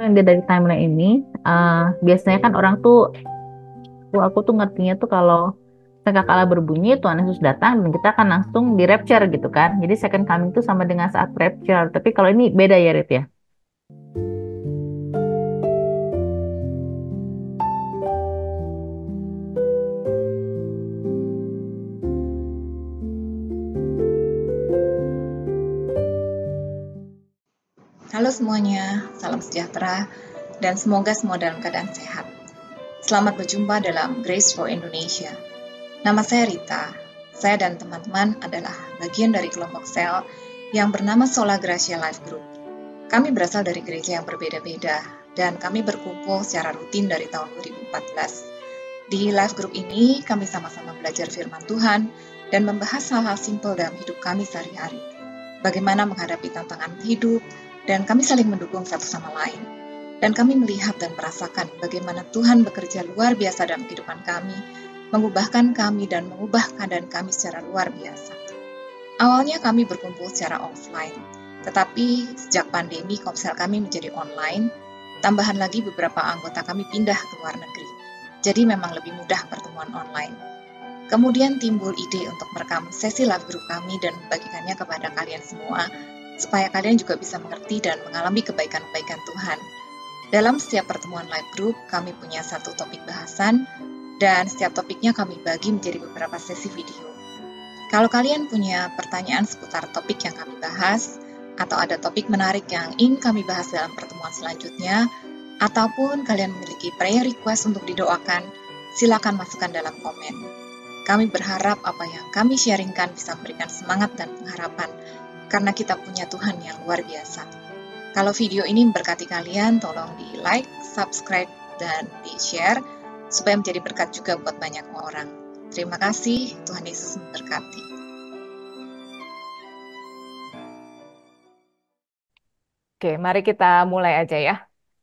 yang dia dari timeline ini, biasanya kan orang tuh, aku tuh ngertinya tuh kalau sangkakala berbunyi, Tuhan Yesus datang dan kita akan langsung di rapture gitu kan. Jadi second coming tuh sama dengan saat rapture. Tapi kalau ini beda ya, Rit ya? Halo semuanya, salam sejahtera, dan semoga semua dalam keadaan sehat. Selamat berjumpa dalam Grace for Indonesia. Nama saya Rita. Saya dan teman-teman adalah bagian dari kelompok sel yang bernama Sola Gracia Life Group. Kami berasal dari gereja yang berbeda-beda, dan kami berkumpul secara rutin dari tahun 2014. Di Life Group ini, kami sama-sama belajar firman Tuhan dan membahas hal-hal simpel dalam hidup kami sehari-hari. Bagaimana menghadapi tantangan hidup, dan kami saling mendukung satu sama lain. Dan kami melihat dan merasakan bagaimana Tuhan bekerja luar biasa dalam kehidupan kami, mengubahkan kami dan mengubah keadaan kami secara luar biasa. Awalnya kami berkumpul secara offline, tetapi sejak pandemi komsel kami menjadi online, tambahan lagi beberapa anggota kami pindah ke luar negeri. Jadi memang lebih mudah pertemuan online. Kemudian timbul ide untuk merekam sesi live group kami dan membagikannya kepada kalian semua, supaya kalian juga bisa mengerti dan mengalami kebaikan-kebaikan Tuhan. Dalam setiap pertemuan live group, kami punya satu topik bahasan, dan setiap topiknya kami bagi menjadi beberapa sesi video. Kalau kalian punya pertanyaan seputar topik yang kami bahas, atau ada topik menarik yang ingin kami bahas dalam pertemuan selanjutnya, ataupun kalian memiliki prayer request untuk didoakan, silakan masukkan dalam komen. Kami berharap apa yang kami sharingkan bisa memberikan semangat dan pengharapan, karena kita punya Tuhan yang luar biasa. Kalau video ini memberkati kalian, tolong di like, subscribe, dan di share, supaya menjadi berkat juga buat banyak orang. Terima kasih, Tuhan Yesus memberkati. Oke, mari kita mulai aja ya.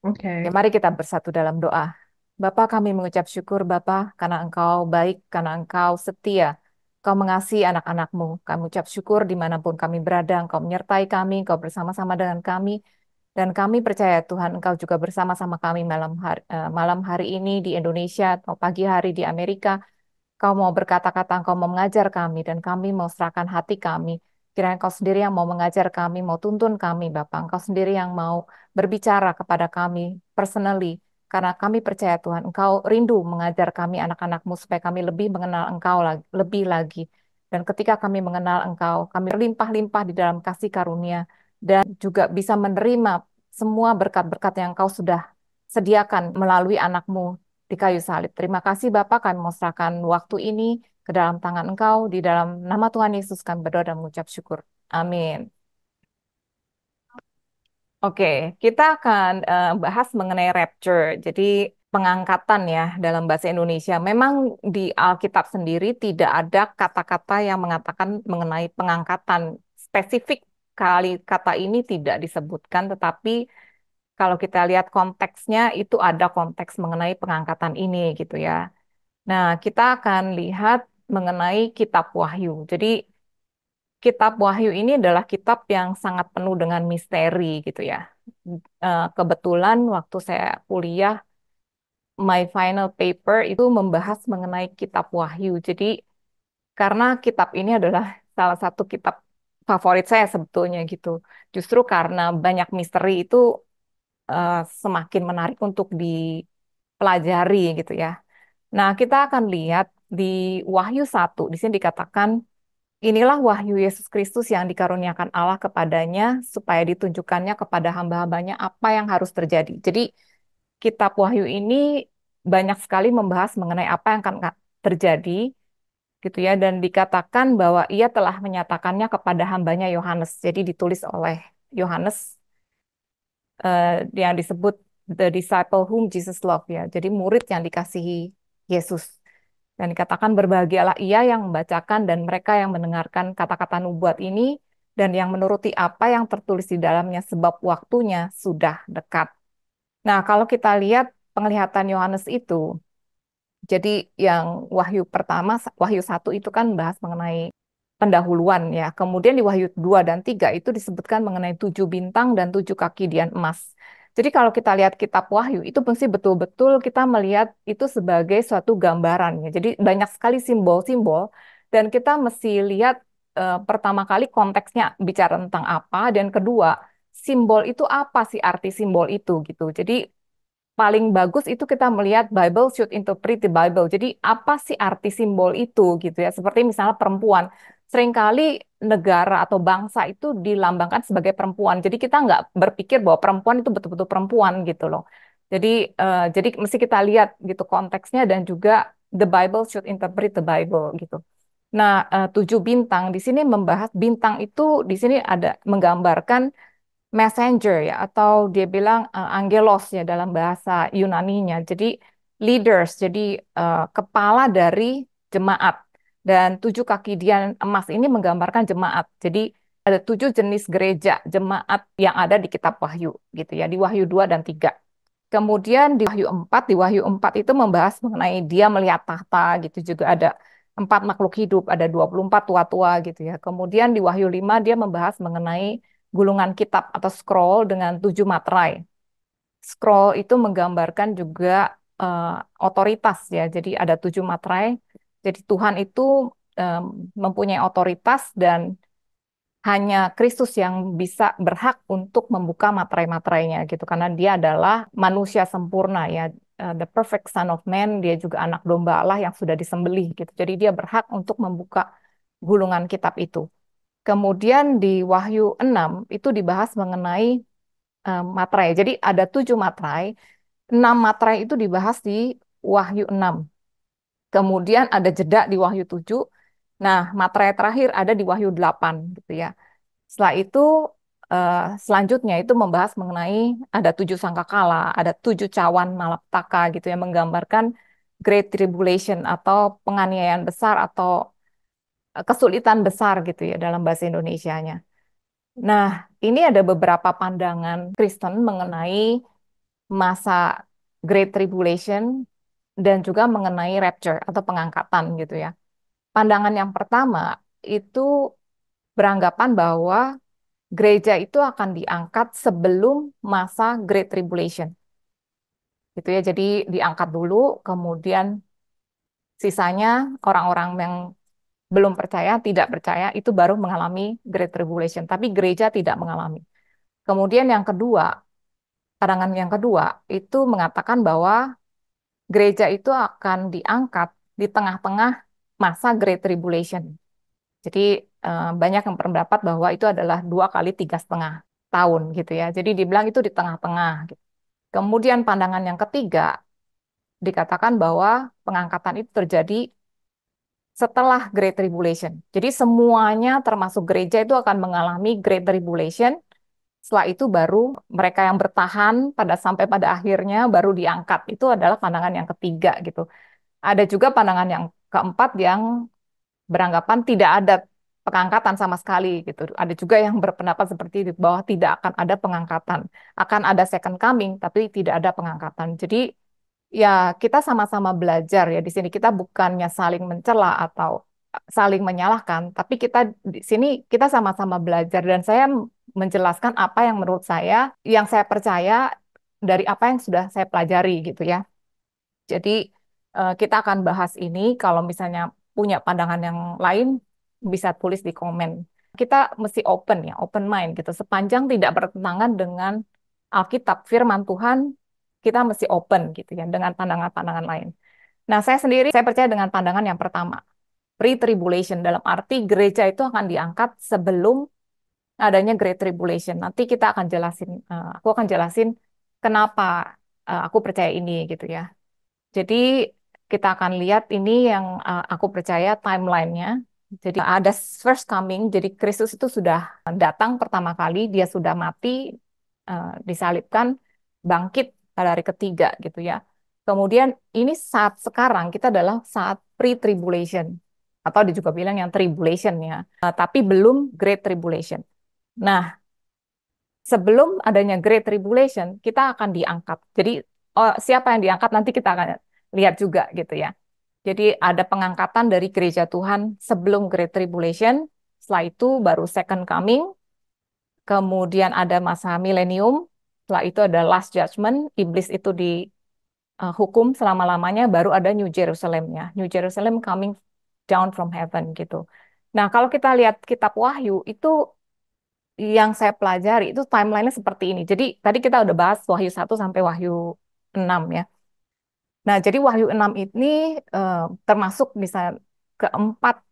Oke. Ya, mari kita bersatu dalam doa. Bapa, kami mengucap syukur Bapa, karena Engkau baik, karena Engkau setia. Engkau mengasihi anak-anak-Mu. Kami ucap syukur dimanapun kami berada, Engkau menyertai kami, Engkau bersama-sama dengan kami. Dan kami percaya Tuhan, Engkau juga bersama-sama kami malam hari ini di Indonesia atau pagi hari di Amerika. Kau mau berkata-kata, Engkau mau mengajar kami, dan kami mau serahkan hati kami. Kiranya Engkau sendiri yang mau mengajar kami, mau tuntun kami, Bapak. Engkau sendiri yang mau berbicara kepada kami personally. Karena kami percaya Tuhan, Engkau rindu mengajar kami anak-anak-Mu supaya kami lebih mengenal Engkau lebih lagi. Dan ketika kami mengenal Engkau, kami berlimpah-limpah di dalam kasih karunia dan juga bisa menerima semua berkat-berkat yang Engkau sudah sediakan melalui anak-Mu di kayu salib. Terima kasih Bapak, kami mau serahkan waktu ini ke dalam tangan Engkau, di dalam nama Tuhan Yesus kami berdoa dan mengucap syukur. Amin. Oke, kita akan bahas mengenai rapture. Jadi pengangkatan ya dalam bahasa Indonesia. Memang di Alkitab sendiri tidak ada kata-kata yang mengatakan mengenai pengangkatan. Spesifik kali kata ini tidak disebutkan, tetapi kalau kita lihat konteksnya itu ada konteks mengenai pengangkatan ini gitu ya. Nah, kita akan lihat mengenai kitab Wahyu. Jadi, kitab Wahyu ini adalah kitab yang sangat penuh dengan misteri gitu ya. Kebetulan waktu saya kuliah, my final paper itu membahas mengenai kitab Wahyu. Jadi, karena kitab ini adalah salah satu kitab favorit saya sebetulnya gitu. Justru karena banyak misteri itu eh, semakin menarik untuk dipelajari gitu ya. Nah, kita akan lihat di Wahyu 1, di sini dikatakan, inilah wahyu Yesus Kristus yang dikaruniakan Allah kepadanya, supaya ditunjukkannya kepada hamba-hambanya apa yang harus terjadi. Jadi, kitab Wahyu ini banyak sekali membahas mengenai apa yang akan terjadi, gitu ya, dan dikatakan bahwa ia telah menyatakannya kepada hambanya Yohanes. Jadi, ditulis oleh Yohanes eh, yang disebut the disciple whom Jesus loved ya. Jadi, murid yang dikasihi Yesus. Dan dikatakan berbahagialah ia yang membacakan dan mereka yang mendengarkan kata-kata nubuat ini dan yang menuruti apa yang tertulis di dalamnya sebab waktunya sudah dekat. Nah, kalau kita lihat penglihatan Yohanes itu, jadi yang Wahyu pertama, Wahyu 1 itu kan bahas mengenai pendahuluan ya. Kemudian di Wahyu 2 dan 3 itu disebutkan mengenai 7 bintang dan 7 kaki dian emas. Jadi kalau kita lihat kitab Wahyu, itu mesti betul-betul kita melihat itu sebagai suatu gambaran ya. Jadi banyak sekali simbol-simbol dan kita mesti lihat pertama kali konteksnya bicara tentang apa dan kedua simbol itu apa sih arti simbol itu gitu. Jadi paling bagus itu kita melihat Bible should interpret the Bible. Jadi apa sih arti simbol itu gitu ya. Seperti misalnya perempuan. Seringkali negara atau bangsa itu dilambangkan sebagai perempuan. Jadi kita nggak berpikir bahwa perempuan itu betul-betul perempuan gitu loh. Jadi jadi mesti kita lihat gitu konteksnya dan juga the Bible should interpret the Bible gitu. Nah, 7 bintang di sini membahas bintang itu di sini ada menggambarkan messenger ya atau dia bilang angelos ya dalam bahasa Yunaninya. Jadi leaders, jadi kepala dari jemaat. Dan 7 kaki dian emas ini menggambarkan jemaat. Jadi ada 7 jenis gereja jemaat yang ada di kitab Wahyu gitu ya, di Wahyu 2 dan 3. Kemudian di Wahyu 4 itu membahas mengenai dia melihat tahta gitu juga ada 4 makhluk hidup, ada 24 tua-tua gitu ya. Kemudian di Wahyu 5 dia membahas mengenai gulungan kitab atau scroll dengan 7 materai. Scroll itu menggambarkan juga eh, otoritas ya. Jadi ada 7 materai. Jadi Tuhan itu em, mempunyai otoritas dan hanya Kristus yang bisa berhak untuk membuka materai-materainya gitu. Karena dia adalah manusia sempurna ya. The perfect son of man, dia juga anak domba Allah yang sudah disembelih gitu. Jadi dia berhak untuk membuka gulungan kitab itu. Kemudian di Wahyu 6 itu dibahas mengenai materai. Jadi ada 7 materai, 6 materai itu dibahas di Wahyu 6. Kemudian ada jeda di Wahyu 7. Nah, materai terakhir ada di Wahyu 8 gitu ya. Setelah itu selanjutnya itu membahas mengenai ada 7 sangkakala, ada 7 cawan malapetaka gitu yang menggambarkan Great Tribulation atau penganiayaan besar atau kesulitan besar gitu ya dalam bahasa Indonesianya. Nah, ini ada beberapa pandangan Kristen mengenai masa Great Tribulation dan juga mengenai rapture atau pengangkatan gitu ya. Pandangan yang pertama itu beranggapan bahwa gereja itu akan diangkat sebelum masa Great Tribulation. Gitu ya. Jadi diangkat dulu, kemudian sisanya orang-orang yang belum percaya, tidak percaya itu baru mengalami Great Tribulation, tapi gereja tidak mengalami. Kemudian yang kedua, pandangan yang kedua itu mengatakan bahwa gereja itu akan diangkat di tengah-tengah masa Great Tribulation. Jadi banyak yang berpendapat bahwa itu adalah 2 kali 3,5 tahun gitu ya. Jadi dibilang itu di tengah-tengah. Gitu. Kemudian pandangan yang ketiga dikatakan bahwa pengangkatan itu terjadi setelah Great Tribulation. Jadi semuanya termasuk gereja itu akan mengalami Great Tribulation. Setelah itu baru mereka yang bertahan sampai pada akhirnya baru diangkat. Itu adalah pandangan yang ketiga gitu. Ada juga pandangan yang keempat yang beranggapan tidak ada pengangkatan sama sekali gitu. Ada juga yang berpendapat seperti itu bahwa tidak akan ada pengangkatan. Akan ada second coming tapi tidak ada pengangkatan. Jadi ya kita sama-sama belajar ya di sini kita bukannya saling mencela atau saling menyalahkan, tapi kita di sini kita sama-sama belajar dan saya menjelaskan apa yang menurut saya, yang saya percaya dari apa yang sudah saya pelajari gitu ya. Jadi kita akan bahas ini kalau misalnya punya pandangan yang lain bisa tulis di komen. Kita mesti open ya, open mind gitu. Sepanjang tidak bertentangan dengan Alkitab, firman Tuhan, kita mesti open gitu ya dengan pandangan-pandangan lain. Nah, saya sendiri saya percaya dengan pandangan yang pertama, pre-tribulation dalam arti gereja itu akan diangkat sebelum adanya Great Tribulation. Nanti kita akan jelasin, aku akan jelasin kenapa aku percaya ini gitu ya. Jadi kita akan lihat ini yang aku percaya timelinenya. Jadi ada first coming, jadi Kristus itu sudah datang pertama kali, dia sudah mati, disalibkan, bangkit pada hari ketiga gitu ya. Kemudian ini saat sekarang kita adalah saat pre-tribulation atau dia juga bilang yang tribulation ya, tapi belum Great Tribulation. Nah, sebelum adanya Great Tribulation, kita akan diangkat. Jadi siapa yang diangkat nanti kita akan lihat juga gitu ya. Jadi ada pengangkatan dari gereja Tuhan sebelum Great Tribulation, setelah itu baru Second Coming, kemudian ada masa milenium, setelah itu ada last judgment, iblis itu dihukum selama-lamanya, baru ada New Jerusalem-nya. New Jerusalem coming down from heaven gitu. Nah, kalau kita lihat kitab Wahyu, itu yang saya pelajari itu timeline-nya seperti ini. Jadi tadi kita udah bahas Wahyu 1 sampai Wahyu 6 ya. Nah, jadi Wahyu 6 ini termasuk misalnya keempat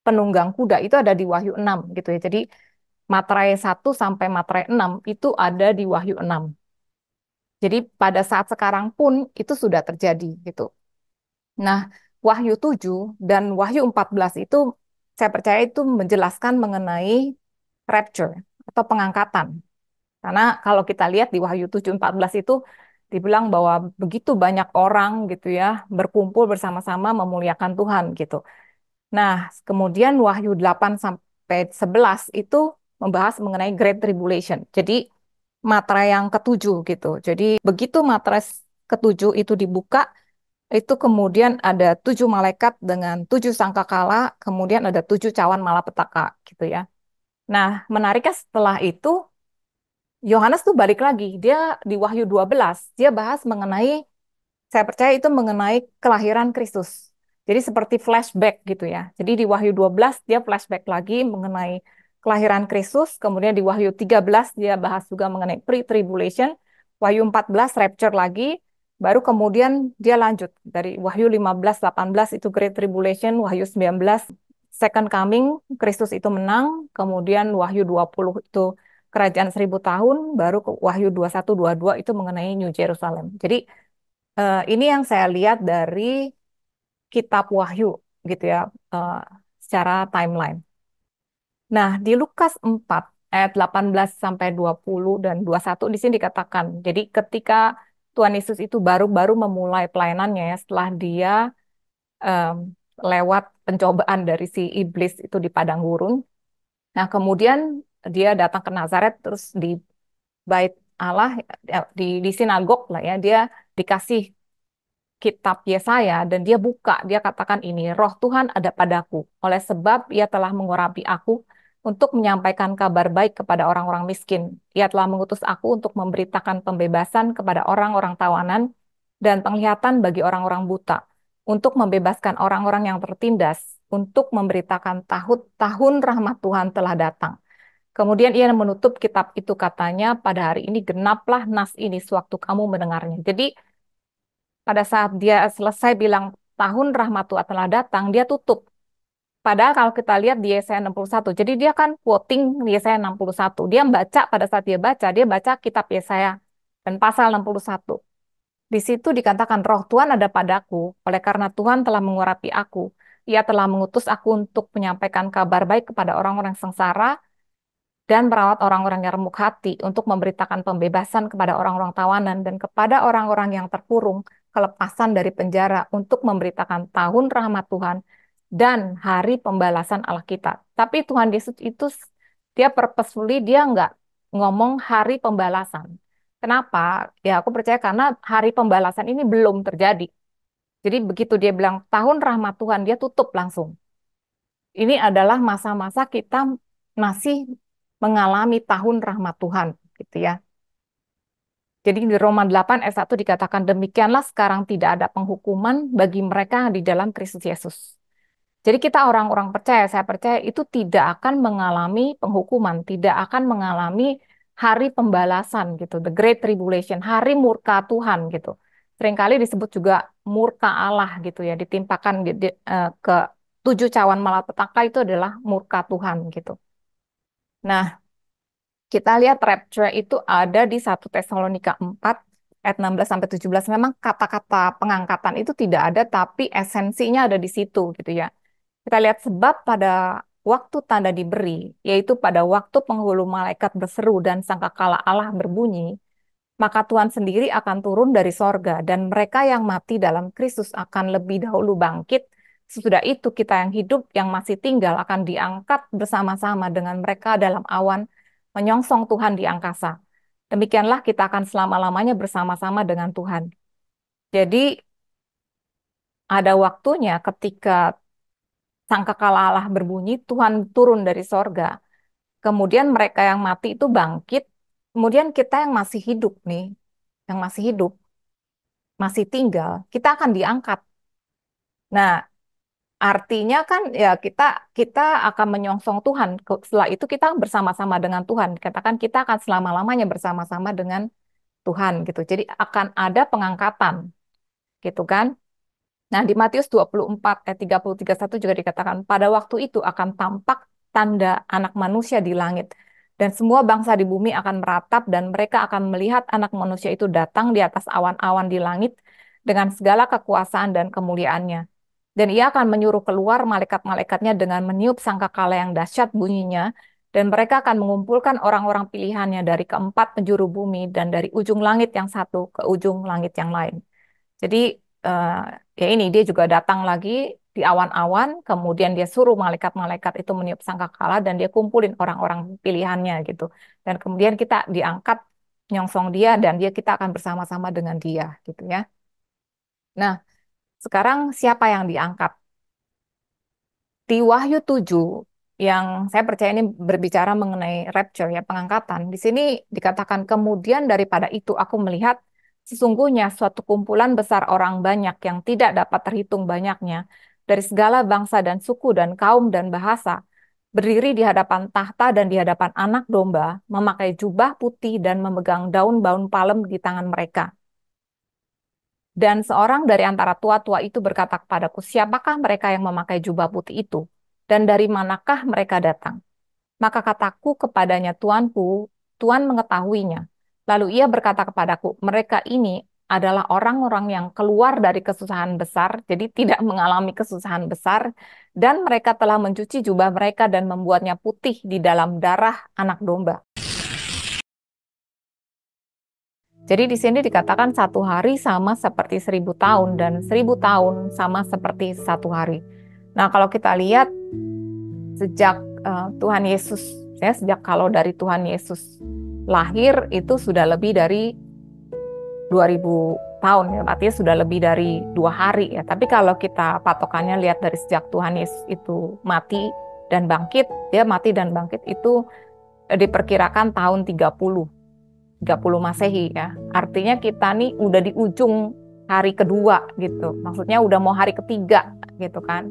penunggang kuda itu ada di Wahyu 6 gitu ya. Jadi materai 1 sampai materai 6 itu ada di Wahyu 6. Jadi pada saat sekarang pun itu sudah terjadi gitu. Nah, Wahyu 7 dan Wahyu 14 itu saya percaya itu menjelaskan mengenai rapture atau pengangkatan. Karena kalau kita lihat di Wahyu 7:14 itu dibilang bahwa begitu banyak orang gitu ya berkumpul bersama-sama memuliakan Tuhan gitu. Nah, kemudian Wahyu 8 sampai 11 itu membahas mengenai Great Tribulation. Jadi materai yang ketujuh gitu. Jadi begitu materai ketujuh itu dibuka, itu kemudian ada 7 malaikat dengan 7 sangkakala, kemudian ada 7 cawan malapetaka gitu ya. Nah, menariknya setelah itu Yohanes tuh balik lagi. Dia di Wahyu 12, dia bahas mengenai, saya percaya itu mengenai kelahiran Kristus. Jadi seperti flashback gitu ya. Jadi di Wahyu 12 dia flashback lagi mengenai kelahiran Kristus. Kemudian di Wahyu 13 dia bahas juga mengenai pre-tribulation. Wahyu 14 rapture lagi. Baru kemudian dia lanjut. Dari Wahyu 15-18 itu Great Tribulation. Wahyu 19 Second Coming, Kristus itu menang. Kemudian Wahyu 20 itu Kerajaan 1000 tahun. Baru ke Wahyu 21-22 itu mengenai New Jerusalem. Jadi ini yang saya lihat dari kitab Wahyu gitu ya, eh, secara timeline. Nah, di Lukas 4 ayat 18 sampai 20 dan 21 di sini dikatakan, jadi ketika Tuhan Yesus itu baru-baru memulai pelayanannya ya, setelah dia em, lewat pencobaan dari si iblis itu di padang gurun. Nah, kemudian dia datang ke Nazaret terus di bait Allah, di sinagog lah ya, dia dikasih kitab Yesaya dan dia buka, dia katakan ini, Roh Tuhan ada padaku, oleh sebab ia telah mengurapi aku untuk menyampaikan kabar baik kepada orang-orang miskin. Ia telah mengutus aku untuk memberitakan pembebasan kepada orang-orang tawanan dan penglihatan bagi orang-orang buta, untuk membebaskan orang-orang yang tertindas, untuk memberitakan tahun rahmat Tuhan telah datang. Kemudian ia menutup kitab itu katanya, pada hari ini genaplah nas ini sewaktu kamu mendengarnya. Jadi pada saat dia selesai bilang tahun rahmat Tuhan telah datang, dia tutup. Padahal kalau kita lihat di Yesaya 61, jadi dia kan quoting di Yesaya 61. Dia baca, pada saat dia baca kitab Yesaya dan pasal 61. Di situ dikatakan roh Tuhan ada padaku, oleh karena Tuhan telah mengurapi aku. Ia telah mengutus aku untuk menyampaikan kabar baik kepada orang-orang sengsara dan merawat orang-orang yang remuk hati, untuk memberitakan pembebasan kepada orang-orang tawanan dan kepada orang-orang yang terkurung kelepasan dari penjara, untuk memberitakan tahun rahmat Tuhan dan hari pembalasan Allah kita. Tapi Tuhan Yesus itu dia purposefully dia nggak ngomong hari pembalasan. Kenapa? Ya aku percaya karena hari pembalasan ini belum terjadi. Jadi begitu dia bilang tahun rahmat Tuhan, dia tutup langsung. Ini adalah masa-masa kita masih mengalami tahun rahmat Tuhan, gitu ya. Jadi di Roma 8 ayat 1 dikatakan, demikianlah sekarang tidak ada penghukuman bagi mereka yang di dalam Kristus Yesus. Jadi kita orang-orang percaya, saya percaya itu tidak akan mengalami penghukuman, tidak akan mengalami hari pembalasan gitu, the great tribulation, hari murka Tuhan gitu. Seringkali disebut juga murka Allah gitu ya, ditimpakan ke 7 cawan malapetaka itu adalah murka Tuhan gitu. Nah, kita lihat rapture itu ada di 1 Tesalonika 4 ayat 16 sampai 17. Memang kata-kata pengangkatan itu tidak ada, tapi esensinya ada di situ gitu ya. Kita lihat sebab pada waktu tanda diberi, yaitu pada waktu penghulu malaikat berseru dan sangkakala Allah berbunyi, maka Tuhan sendiri akan turun dari sorga, dan mereka yang mati dalam Kristus akan lebih dahulu bangkit. Sesudah itu kita yang hidup, yang masih tinggal akan diangkat bersama-sama dengan mereka dalam awan, menyongsong Tuhan di angkasa. Demikianlah kita akan selama-lamanya bersama-sama dengan Tuhan. Jadi ada waktunya ketika sangkakala Allah berbunyi, Tuhan turun dari sorga. Kemudian mereka yang mati itu bangkit kemudian kita yang masih hidup nih, yang masih hidup, masih tinggal, kita akan diangkat. Nah, artinya kan ya kita kita akan menyongsong Tuhan. Setelah itu kita bersama-sama dengan Tuhan. Katakan kita akan selama-lamanya bersama-sama dengan Tuhan gitu. Jadi akan ada pengangkatan gitu kan. Nah, di Matius 24 ayat 30-31 juga dikatakan, pada waktu itu akan tampak tanda anak manusia di langit. Dan semua bangsa di bumi akan meratap dan mereka akan melihat anak manusia itu datang di atas awan-awan di langit dengan segala kekuasaan dan kemuliaannya. Dan ia akan menyuruh keluar malaikat-malaikatnya dengan meniup sangkakala yang dahsyat bunyinya. Dan mereka akan mengumpulkan orang-orang pilihannya dari keempat penjuru bumi dan dari ujung langit yang satu ke ujung langit yang lain. Jadi eh, ya ini dia juga datang lagi di awan-awan, kemudian dia suruh malaikat-malaikat itu meniup sangkakala dan dia kumpulin orang-orang pilihannya gitu. Dan kemudian kita diangkat nyongsong dia dan kita akan bersama-sama dengan dia gitu ya. Nah, sekarang siapa yang diangkat? Di Wahyu 7 yang saya percaya ini berbicara mengenai rapture ya, pengangkatan. Di sini dikatakan kemudian daripada itu aku melihat sesungguhnya suatu kumpulan besar orang banyak yang tidak dapat terhitung banyaknya dari segala bangsa dan suku dan kaum dan bahasa berdiri di hadapan tahta dan di hadapan anak domba memakai jubah putih dan memegang daun-daun palem di tangan mereka. Dan seorang dari antara tua-tua itu berkata kepadaku, siapakah mereka yang memakai jubah putih itu? Dan dari manakah mereka datang? Maka kataku kepadanya, Tuanku, Tuan mengetahuinya. Lalu ia berkata kepadaku, mereka ini adalah orang-orang yang keluar dari kesusahan besar, jadi tidak mengalami kesusahan besar, dan mereka telah mencuci jubah mereka dan membuatnya putih di dalam darah anak domba. Jadi di sini dikatakan 1 hari sama seperti 1.000 tahun dan 1.000 tahun sama seperti 1 hari. Nah kalau kita lihat sejak Tuhan Yesus, ya sejak kalau dari Tuhan Yesus lahir itu sudah lebih dari 2.000 tahun ya, artinya sudah lebih dari 2 hari ya. Tapi kalau kita patokannya lihat dari sejak Tuhan Yesus itu mati dan bangkit, dia mati dan bangkit itu diperkirakan tahun 30 Masehi ya. Artinya kita nih udah di ujung hari kedua gitu. Maksudnya udah mau hari ketiga gitu kan.